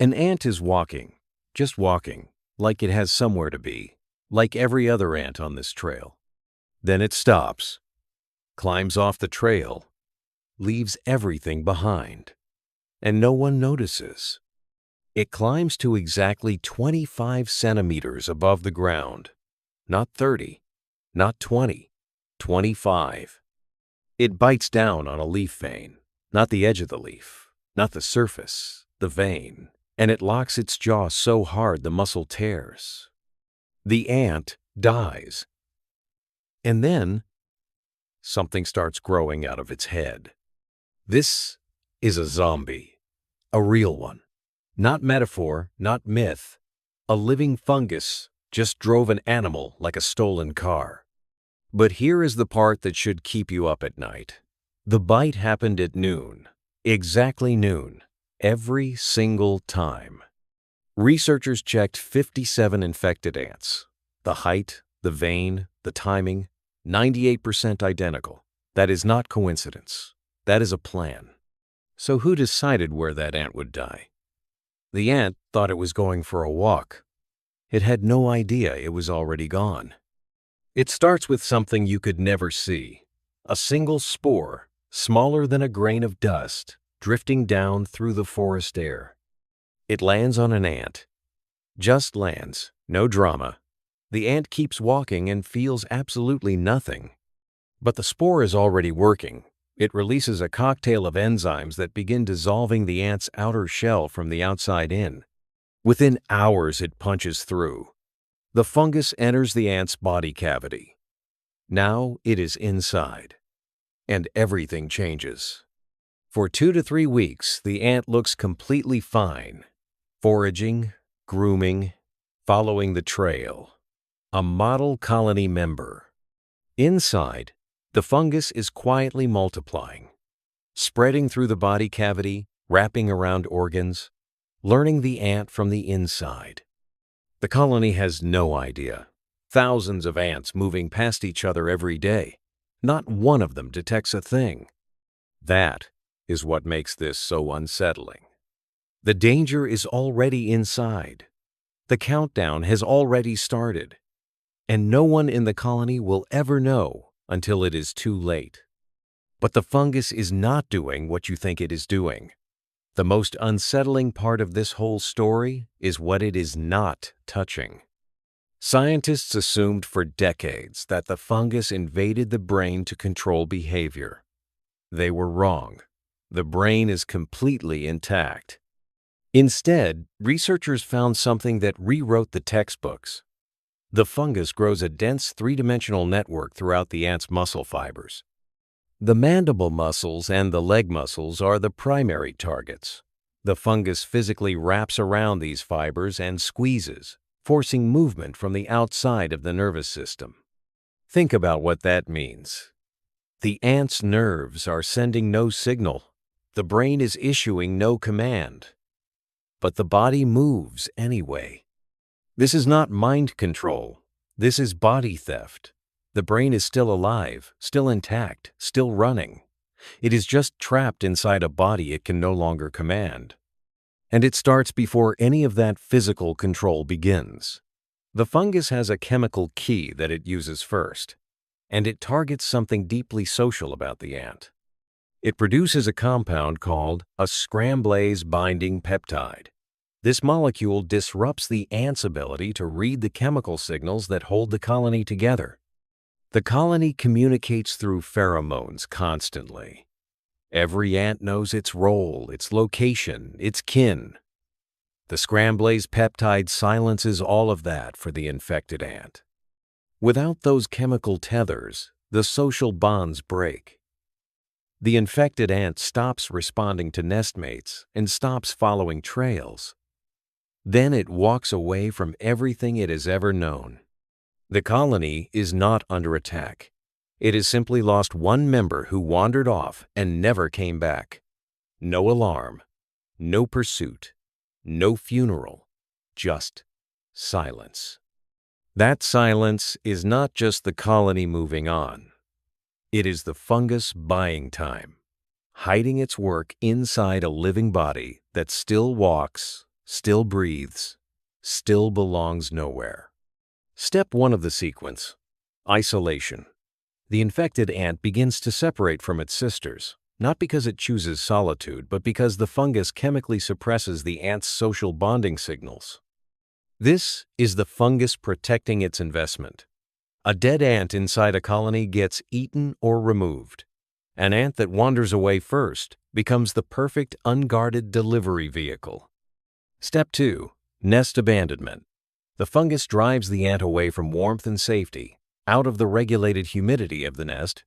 An ant is walking, just walking, like it has somewhere to be, like every other ant on this trail. Then it stops, climbs off the trail, leaves everything behind, and no one notices. It climbs to exactly 25 centimeters above the ground, not 30, not 20, 25. It bites down on a leaf vein, not the edge of the leaf, not the surface, the vein, and it locks its jaw so hard the muscle tears. The ant dies. And then something starts growing out of its head. This is a zombie, a real one. Not metaphor, not myth. A living fungus just drove an animal like a stolen car. But here is the part that should keep you up at night. The bite happened at noon, exactly noon, every single time. Researchers checked 57 infected ants. The height, the vein, the timing, 98% identical. That is not coincidence. That is a plan. So who decided where that ant would die? The ant thought it was going for a walk. It had no idea it was already gone. It starts with something you could never see. A single spore, smaller than a grain of dust, drifting down through the forest air. It lands on an ant. Just lands, no drama. The ant keeps walking and feels absolutely nothing. But the spore is already working. It releases a cocktail of enzymes that begin dissolving the ant's outer shell from the outside in. Within hours, it punches through. The fungus enters the ant's body cavity. Now it is inside. And everything changes. For 2 to 3 weeks, the ant looks completely fine. Foraging, grooming, following the trail. A model colony member. Inside, the fungus is quietly multiplying, spreading through the body cavity, wrapping around organs, learning the ant from the inside. The colony has no idea. Thousands of ants moving past each other every day. Not one of them detects a thing. That is what makes this so unsettling. The danger is already inside. The countdown has already started. And no one in the colony will ever know until it is too late. But the fungus is not doing what you think it is doing. The most unsettling part of this whole story is what it is not touching. Scientists assumed for decades that the fungus invaded the brain to control behavior. They were wrong. The brain is completely intact. Instead, researchers found something that rewrote the textbooks. The fungus grows a dense three-dimensional network throughout the ant's muscle fibers. The mandible muscles and the leg muscles are the primary targets. The fungus physically wraps around these fibers and squeezes, forcing movement from the outside of the nervous system. Think about what that means. The ant's nerves are sending no signal. The brain is issuing no command. But the body moves anyway. This is not mind control. This is body theft. The brain is still alive, still intact, still running. It is just trapped inside a body it can no longer command. And it starts before any of that physical control begins. The fungus has a chemical key that it uses first, and it targets something deeply social about the ant. It produces a compound called a scramblase binding peptide. This molecule disrupts the ant's ability to read the chemical signals that hold the colony together. The colony communicates through pheromones constantly. Every ant knows its role, its location, its kin. The scramblase peptide silences all of that for the infected ant. Without those chemical tethers, the social bonds break. The infected ant stops responding to nestmates and stops following trails. Then it walks away from everything it has ever known. The colony is not under attack. It has simply lost one member who wandered off and never came back. No alarm, no pursuit, no funeral, just silence. That silence is not just the colony moving on. It is the fungus buying time, hiding its work inside a living body that still walks, still breathes, still belongs nowhere. Step 1 of the sequence: isolation. The infected ant begins to separate from its sisters, not because it chooses solitude, but because the fungus chemically suppresses the ant's social bonding signals. This is the fungus protecting its investment. A dead ant inside a colony gets eaten or removed. An ant that wanders away first becomes the perfect unguarded delivery vehicle. Step 2. Nest abandonment. The fungus drives the ant away from warmth and safety, out of the regulated humidity of the nest,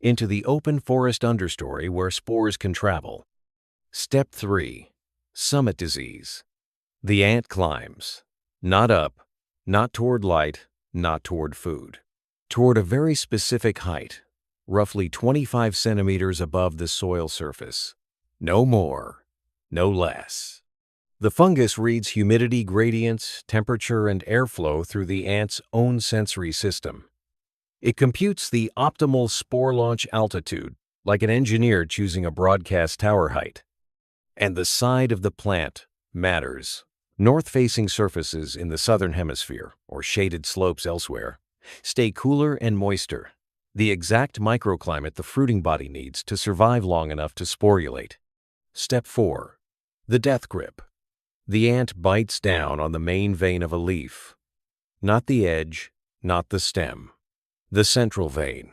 into the open forest understory where spores can travel. Step 3. Summit disease. The ant climbs, not up, not toward light, not toward food, toward a very specific height, roughly 25 centimeters above the soil surface. No more, no less. The fungus reads humidity gradients, temperature, and airflow through the ant's own sensory system. It computes the optimal spore launch altitude, like an engineer choosing a broadcast tower height. And the side of the plant matters. North-facing surfaces in the southern hemisphere, or shaded slopes elsewhere, stay cooler and moister, the exact microclimate the fruiting body needs to survive long enough to sporulate. Step 4. The death grip. The ant bites down on the main vein of a leaf. Not the edge, not the stem. The central vein.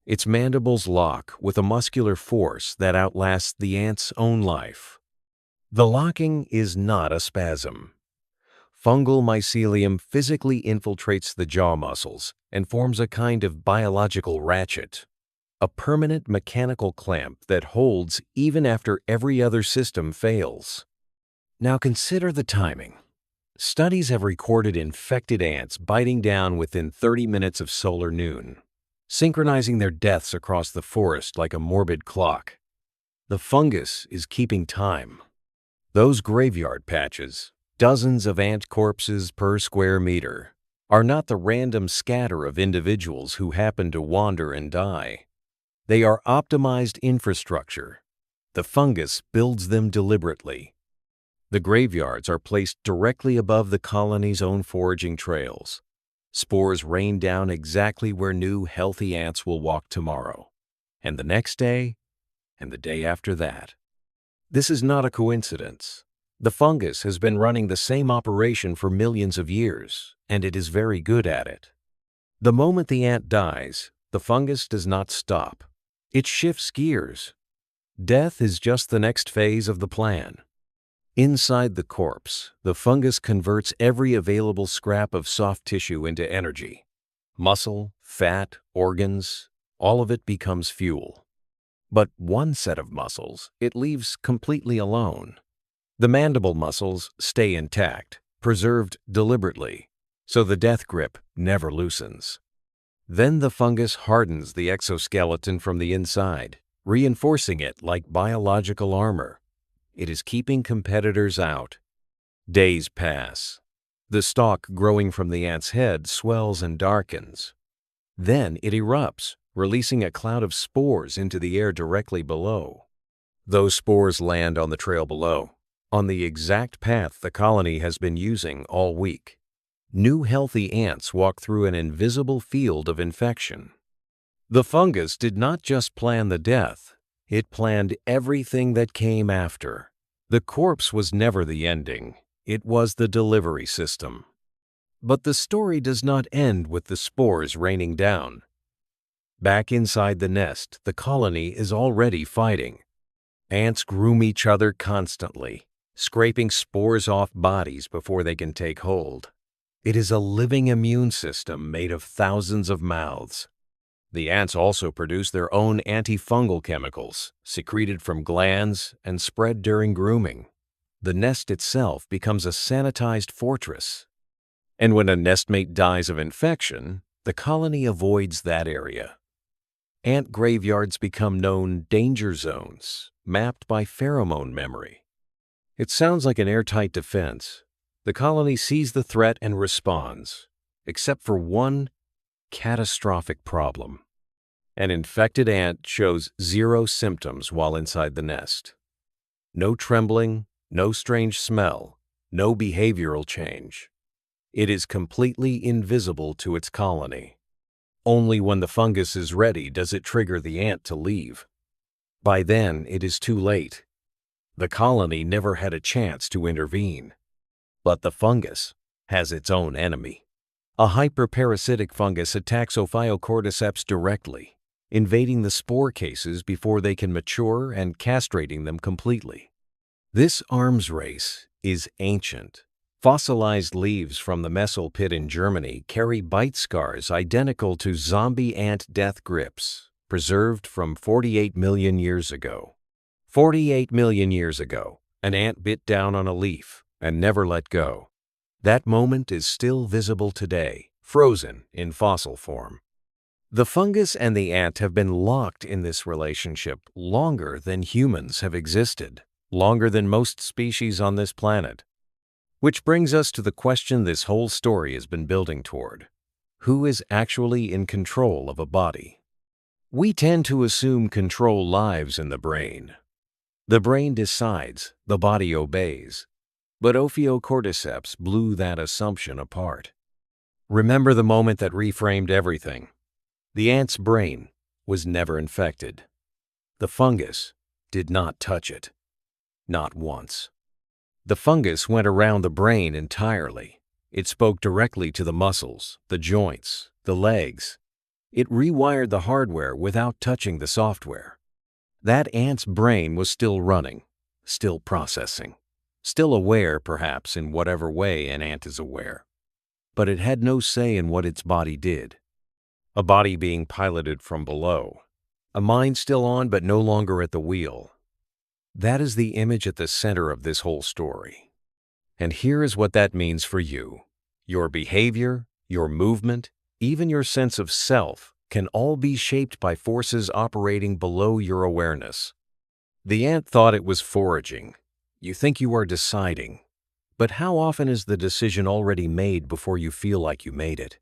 Its mandibles lock with a muscular force that outlasts the ant's own life. The locking is not a spasm. Fungal mycelium physically infiltrates the jaw muscles and forms a kind of biological ratchet, a permanent mechanical clamp that holds even after every other system fails. Now consider the timing. Studies have recorded infected ants biting down within 30 minutes of solar noon, synchronizing their deaths across the forest like a morbid clock. The fungus is keeping time. Those graveyard patches, dozens of ant corpses per square meter, are not the random scatter of individuals who happen to wander and die. They are optimized infrastructure. The fungus builds them deliberately. The graveyards are placed directly above the colony's own foraging trails. Spores rain down exactly where new, healthy ants will walk tomorrow, and the next day, and the day after that. This is not a coincidence. The fungus has been running the same operation for millions of years, and it is very good at it. The moment the ant dies, the fungus does not stop. It shifts gears. Death is just the next phase of the plan. Inside the corpse, the fungus converts every available scrap of soft tissue into energy. Muscle, fat, organs, all of it becomes fuel. But one set of muscles it leaves completely alone. The mandible muscles stay intact, preserved deliberately, so the death grip never loosens. Then the fungus hardens the exoskeleton from the inside, reinforcing it like biological armor. It is keeping competitors out. Days pass. The stalk growing from the ant's head swells and darkens. Then it erupts, releasing a cloud of spores into the air directly below. Those spores land on the trail below, on the exact path the colony has been using all week. New healthy ants walk through an invisible field of infection. The fungus did not just plan the death. It planned everything that came after. The corpse was never the ending. It was the delivery system. But the story does not end with the spores raining down. Back inside the nest, the colony is already fighting. Ants groom each other constantly, scraping spores off bodies before they can take hold. It is a living immune system made of thousands of mouths. The ants also produce their own antifungal chemicals, secreted from glands and spread during grooming. The nest itself becomes a sanitized fortress. And when a nestmate dies of infection, the colony avoids that area. Ant graveyards become known danger zones, mapped by pheromone memory. It sounds like an airtight defense. The colony sees the threat and responds, except for one catastrophic problem. An infected ant shows 0 symptoms while inside the nest. No trembling, no strange smell, no behavioral change. It is completely invisible to its colony. Only when the fungus is ready does it trigger the ant to leave. By then, it is too late. The colony never had a chance to intervene. But the fungus has its own enemy. A hyperparasitic fungus attacks Ophiocordyceps directly, invading the spore cases before they can mature and castrating them completely. This arms race is ancient. Fossilized leaves from the Messel pit in Germany carry bite scars identical to zombie ant death grips, preserved from 48 million years ago. 48 million years ago, an ant bit down on a leaf and never let go. That moment is still visible today, frozen in fossil form. The fungus and the ant have been locked in this relationship longer than humans have existed, longer than most species on this planet. Which brings us to the question this whole story has been building toward. Who is actually in control of a body? We tend to assume control lies in the brain. The brain decides, the body obeys. But Ophiocordyceps blew that assumption apart. Remember the moment that reframed everything. The ant's brain was never infected. The fungus did not touch it. Not once. The fungus went around the brain entirely. It spoke directly to the muscles, the joints, the legs. It rewired the hardware without touching the software. That ant's brain was still running, still processing, still aware perhaps in whatever way an ant is aware. But it had no say in what its body did. A body being piloted from below. A mind still on but no longer at the wheel. That is the image at the center of this whole story. And here is what that means for you. Your behavior, your movement, even your sense of self can all be shaped by forces operating below your awareness. The ant thought it was foraging. You think you are deciding. But how often is the decision already made before you feel like you made it?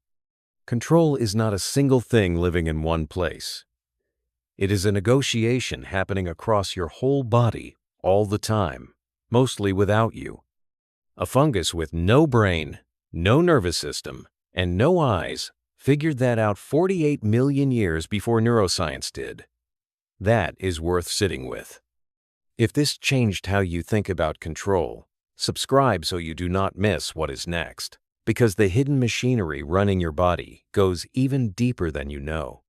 Control is not a single thing living in one place. It is a negotiation happening across your whole body all the time, mostly without you. A fungus with no brain, no nervous system, and no eyes figured that out 48 million years before neuroscience did. That is worth sitting with. If this changed how you think about control, subscribe so you do not miss what is next, because the hidden machinery running your body goes even deeper than you know.